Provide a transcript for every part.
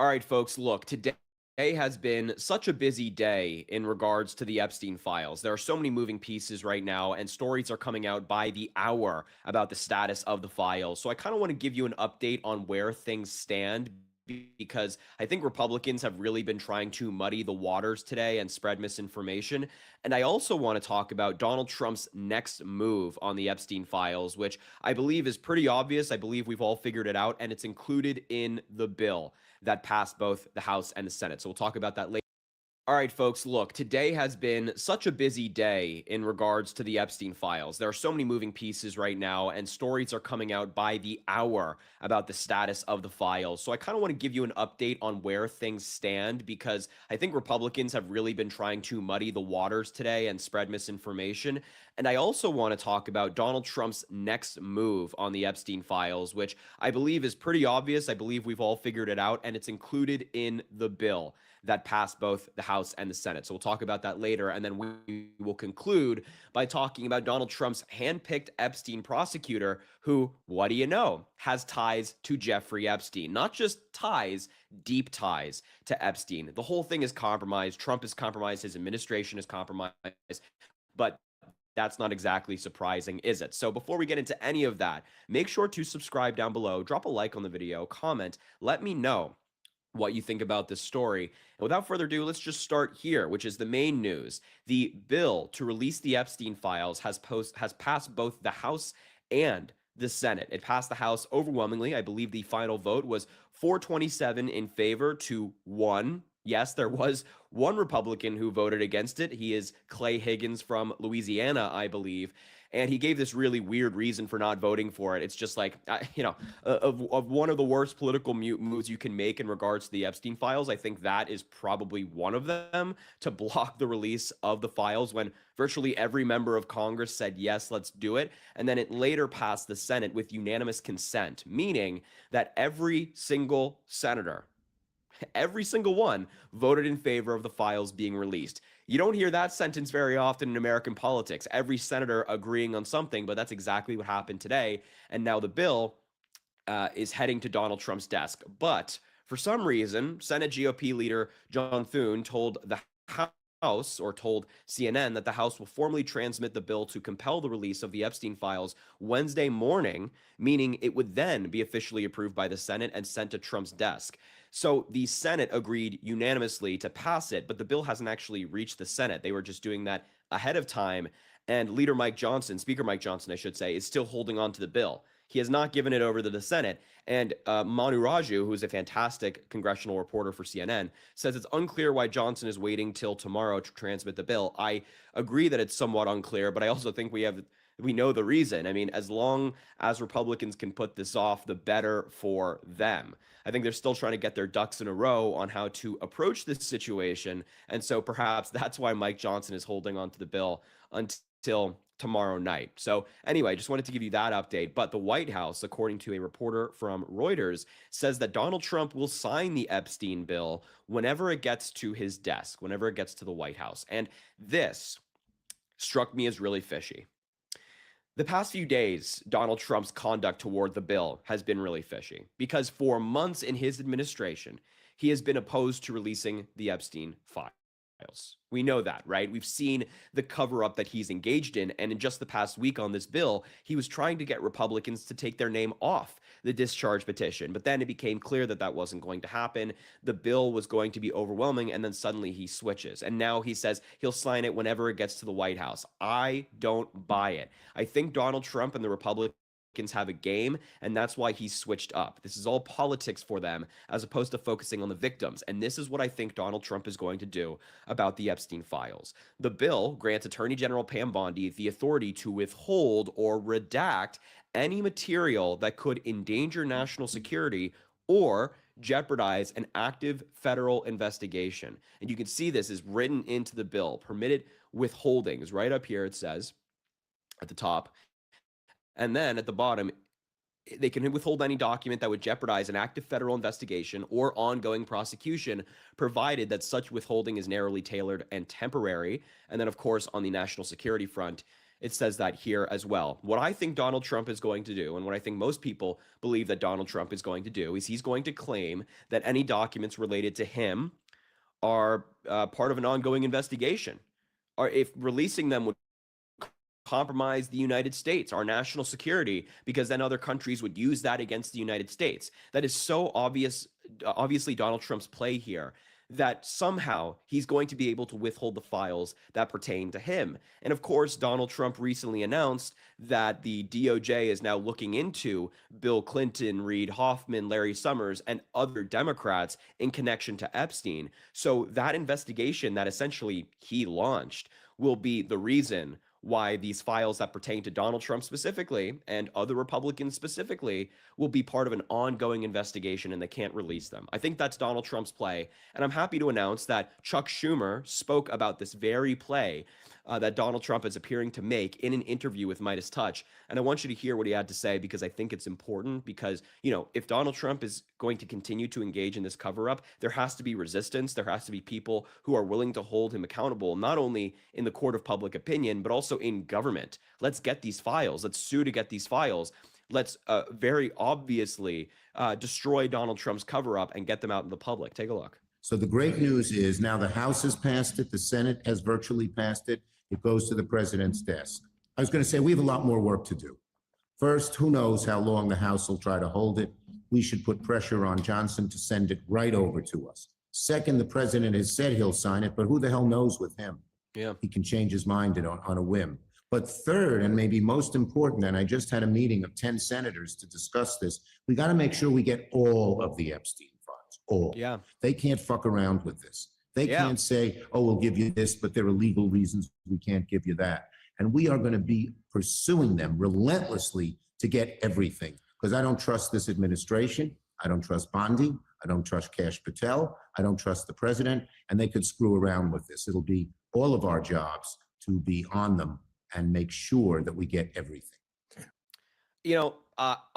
All right, folks, look, today has been such a busy day in regards to the Epstein files. There are so many moving pieces right now, and stories are coming out by the hour about the status of the files. So I kind of want to give you an update on where things stand because I think Republicans have really been trying to muddy the waters today and spread misinformation. And I also want to talk about Donald Trump's next move on the Epstein files, which I believe is pretty obvious. I believe we've all figured it out, and it's included in the bill that passed both the House and the Senate. So we'll talk about that later. All right, folks, look, today has been such a busy day in regards to the Epstein files. There are so many moving pieces right now, and stories are coming out by the hour about the status of the files. So I kind of want to give you an update on where things stand because I think Republicans have really been trying to muddy the waters today and spread misinformation. And I also want to talk about Donald Trump's next move on the Epstein files, which I believe is pretty obvious. I believe we've all figured it out, and it's included in the bill that passed both the House and the Senate. So we'll talk about that later. And then we will conclude by talking about Donald Trump's handpicked Epstein prosecutor, who, what do you know, has ties to Jeffrey Epstein. Not just ties, deep ties to Epstein. The whole thing is compromised. Trump is compromised. His administration is compromised. But that's not exactly surprising, is it? So before we get into any of that, make sure to subscribe down below, drop a like on the video, comment, let me know what you think about this story. And without further ado, let's just start here, which is the main news. The bill to release the Epstein files has passed both the House and the Senate. It passed the House overwhelmingly. I believe the final vote was 427 in favor to 1. Yes, there was one Republican who voted against it. He is Clay Higgins from Louisiana, I believe. And he gave this really weird reason for not voting for it. It's just like, of one of the worst political moves you can make in regards to the Epstein files. I think that is probably one of them, to block the release of the files when virtually every member of Congress said, yes, let's do it. And then it later passed the Senate with unanimous consent, meaning that every single senator, every single one, voted in favor of the files being released. You don't hear that sentence very often in American politics, every senator agreeing on something, but that's exactly what happened today. And now the bill is heading to Donald Trump's desk. But for some reason, Senate GOP leader John Thune told the House, or told CNN, that the House will formally transmit the bill to compel the release of the Epstein files Wednesday morning, meaning it would then be officially approved by the Senate and sent to Trump's desk. So the Senate agreed unanimously to pass it, but the bill hasn't actually reached the Senate. They were just doing that ahead of time. And Speaker Mike Johnson, I should say, is still holding on to the bill. He has not given it over to the Senate. And Manu Raju, who is a fantastic congressional reporter for CNN, says it's unclear why Johnson is waiting till tomorrow to transmit the bill. I agree that it's somewhat unclear, but I also think we know the reason. I mean, as long as Republicans can put this off, the better for them. I think they're still trying to get their ducks in a row on how to approach this situation. And so perhaps that's why Mike Johnson is holding on to the bill until tomorrow night. So anyway, just wanted to give you that update. But the White House, according to a reporter from Reuters, says that Donald Trump will sign the Epstein bill whenever it gets to his desk, whenever it gets to the White House. And this struck me as really fishy. The past few days, Donald Trump's conduct toward the bill has been really fishy because for months in his administration, he has been opposed to releasing the Epstein files. We know that, right? We've seen the cover-up that he's engaged in, and in just the past week on this bill, he was trying to get Republicans to take their name off the discharge petition, but then it became clear that that wasn't going to happen. The bill was going to be overwhelming, and then suddenly he switches, and now he says he'll sign it whenever it gets to the White House. I don't buy it. I think Donald Trump and the Republicans have a game, and that's why he's switched up. This is all politics for them as opposed to focusing on the victims, and this is what I think Donald Trump is going to do about the Epstein files. The bill grants Attorney General Pam Bondi the authority to withhold or redact any material that could endanger national security or jeopardize an active federal investigation. And you can see this is written into the bill. Permitted withholdings. Right up here it says at the top. And then at the bottom, they can withhold any document that would jeopardize an active federal investigation or ongoing prosecution, provided that such withholding is narrowly tailored and temporary. And then, of course, on the national security front, It says that here as well. What I think Donald Trump is going to do, and what I think most people believe that Donald Trump is going to do, is he's going to claim that any documents related to him are part of an ongoing investigation, or if releasing them would compromise the United States, our national security, because then other countries would use that against the United States. That is so obvious, obviously Donald Trump's play here, that somehow he's going to be able to withhold the files that pertain to him. And of course, Donald Trump recently announced that the DOJ is now looking into Bill Clinton, Reid Hoffman, Larry Summers, and other Democrats in connection to Epstein. So that investigation that essentially he launched will be the reason why these files that pertain to Donald Trump specifically and other Republicans specifically will be part of an ongoing investigation, and they can't release them. I think that's Donald Trump's play. And I'm happy to announce that Chuck Schumer spoke about this very play that Donald Trump is appearing to make in an interview with Midas Touch. And I want you to hear what he had to say, because I think it's important, because, you know, if Donald Trump is going to continue to engage in this cover up, there has to be resistance. There has to be people who are willing to hold him accountable, not only in the court of public opinion, but also in government. Let's get these files. Let's sue to get these files. Let's very obviously destroy Donald Trump's cover up and get them out in the public. Take a look. So the great news is now the House has passed it. The Senate has virtually passed it. It goes to the president's desk. I was going to say we have a lot more work to do. First, who knows how long the House will try to hold it. We should put pressure on Johnson to send it right over to us. Second, the president has said he'll sign it, but who the hell knows with him? Yeah. He can change his mind on a whim. But third, and maybe most important, and I just had a meeting of 10 senators to discuss this, we got to make sure we get all of the Epstein files, all. Yeah. They can't fuck around with this. They can't say, oh, we'll give you this, but there are legal reasons we can't give you that. And we are going to be pursuing them relentlessly to get everything, because I don't trust this administration. I don't trust Bondi. I don't trust Kash Patel. I don't trust the president, and they could screw around with this. It'll be all of our jobs to be on them and make sure that we get everything. You know,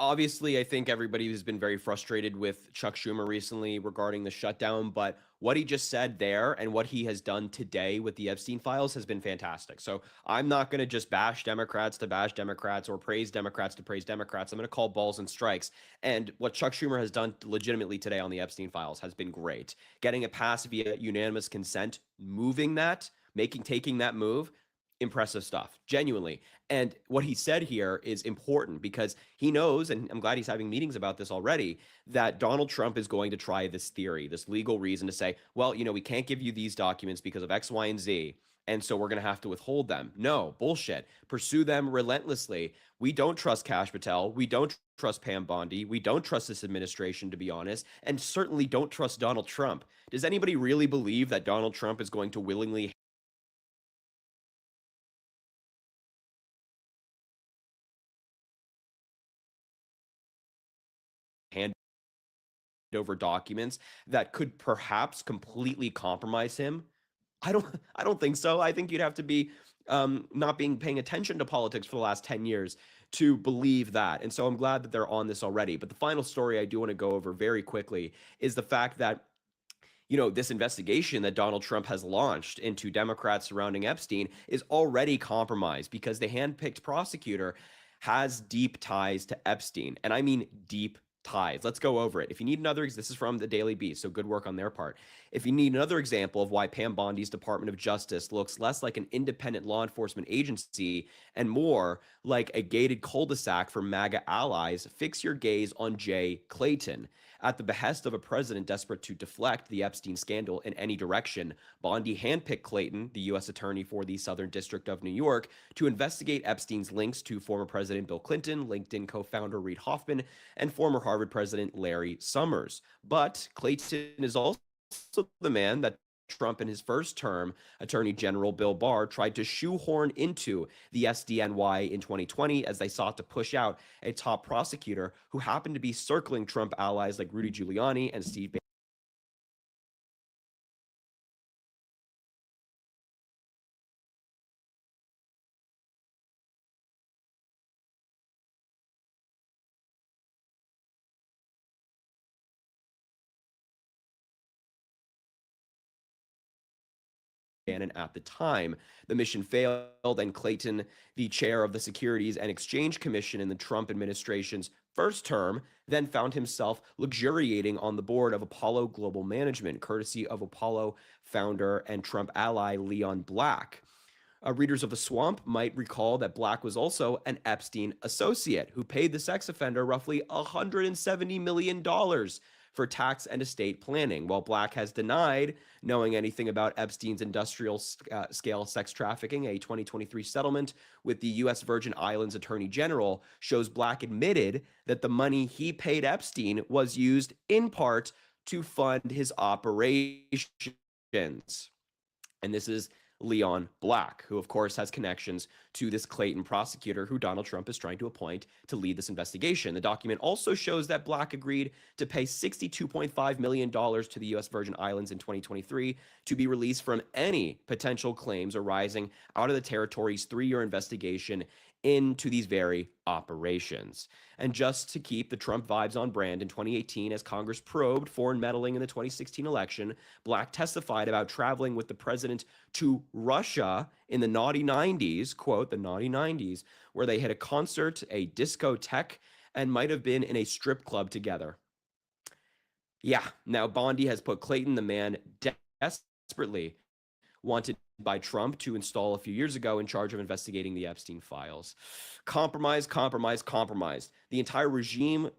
obviously, I think everybody has been very frustrated with Chuck Schumer recently regarding the shutdown, but what he just said there and what he has done today with the Epstein files has been fantastic. So I'm not going to just bash Democrats to bash Democrats or praise Democrats to praise Democrats. I'm going to call balls and strikes. And what Chuck Schumer has done legitimately today on the Epstein files has been great. Getting it passed via unanimous consent, moving that, taking that move, impressive stuff, genuinely. And what he said here is important, because he knows, and I'm glad he's having meetings about this already, that Donald Trump is going to try this theory, this legal reason to say, well, you know, we can't give you these documents because of X, Y, and Z, and so we're going to have to withhold them. No, bullshit. Pursue them relentlessly. We don't trust Kash Patel. We don't trust Pam Bondi. We don't trust this administration, to be honest, and certainly don't trust Donald Trump. Does anybody really believe that Donald Trump is going to willingly hand over documents that could perhaps completely compromise him? I don't think so. I think you'd have to be not paying attention to politics for the last 10 years to believe that. And so I'm glad that they're on this already. But the final story I do want to go over very quickly is the fact that, you know, this investigation that Donald Trump has launched into Democrats surrounding Epstein is already compromised, because the handpicked prosecutor has deep ties to Epstein. And I mean deep ties. Let's go over it. If you need another, this is from the Daily Beast, so good work on their part. If you need another example of why Pam Bondi's Department of Justice looks less like an independent law enforcement agency and more like a gated cul-de-sac for MAGA allies, fix your gaze on Jay Clayton. At the behest of a president desperate to deflect the Epstein scandal in any direction, Bondi handpicked Clayton, the U.S. attorney for the Southern District of New York, to investigate Epstein's links to former President Bill Clinton, LinkedIn co-founder Reid Hoffman, and former Harvard President Larry Summers. But Clayton is also the man that Trump in his first term, Attorney General Bill Barr, tried to shoehorn into the SDNY in 2020 as they sought to push out a top prosecutor who happened to be circling Trump allies like Rudy Giuliani and Steve Bannon. Bannon at the time. The mission failed, and Clayton, the chair of the Securities and Exchange Commission in the Trump administration's first term, then found himself luxuriating on the board of Apollo Global Management, courtesy of Apollo founder and Trump ally Leon Black. Readers of The Swamp might recall that Black was also an Epstein associate who paid the sex offender roughly $170 million for tax and estate planning. While Black has denied knowing anything about Epstein's industrial scale sex trafficking, a 2023 settlement with the U.S. Virgin Islands Attorney General shows Black admitted that the money he paid Epstein was used in part to fund his operations. And this is Leon Black, who, of course, has connections to this Clayton prosecutor who Donald Trump is trying to appoint to lead this investigation. The document also shows that Black agreed to pay $62.5 million to the U.S. Virgin Islands in 2023 to be released from any potential claims arising out of the territory's 3-year investigation into these very operations. And just to keep the Trump vibes on brand, in 2018, as Congress probed foreign meddling in the 2016 election, Black testified about traveling with the president to Russia in the naughty 90s, quote, the naughty 90s, where they had a concert, a discotheque, and might have been in a strip club together. Yeah, now Bondi has put Clayton, the man desperately wanted by Trump to install a few years ago in charge of investigating the Epstein files. Compromised. The entire regime,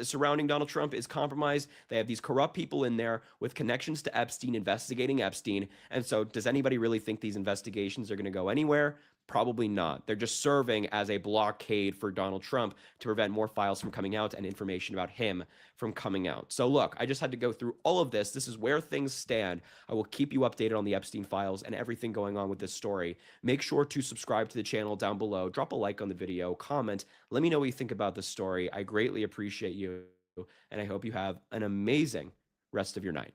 surrounding Donald Trump, is compromised. They have these corrupt people in there with connections to Epstein, investigating Epstein. And so does anybody really think these investigations are going to go anywhere? Probably not. They're just serving as a blockade for Donald Trump to prevent more files from coming out and information about him from coming out. So look, I just had to go through all of this. This is where things stand. I will keep you updated on the Epstein files and everything going on with this story. Make sure to subscribe to the channel down below. Drop a like on the video, comment. Let me know what you think about this story. I greatly appreciate you, and I hope you have an amazing rest of your night.